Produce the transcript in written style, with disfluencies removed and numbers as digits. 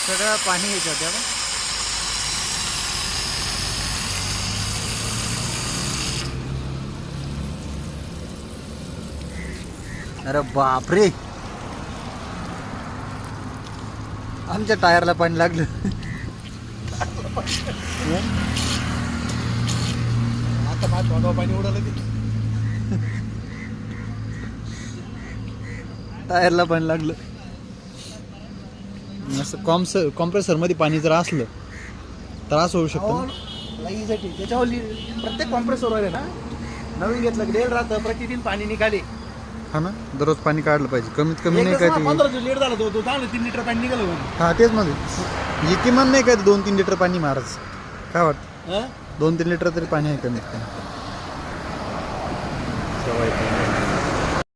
सगळं पाणी यायचं होतं. अरे बापरे, आमच्या टायरला पाणी लागलं. आता माझ्या तोंडावर पाणी उडालं ते. टायरला पाणी लागलं. असं कॉम्प्रेसर मध्ये पाणी जर असलं तर असं होऊ शकतं ना? लाईसाठी त्याच्यावर प्रत्येक कॉम्प्रेसर आहे ना, नवीन घेतलं लेट राहतं, प्रतिदिन पाणी निघाले. हा ना, दररोज पाणी काढलं पाहिजे, कमीत कमी नाही काय ते. 15 लेट झाला तो चांगलं 3 लिटर पाणी निघालं. हा तेच मध्ये ही किमान नाही काय 2-3 लिटर पाणी मारायचं. काय वाटतं? 2-3 लिटर तरी पाणी आहे कमीत कमी.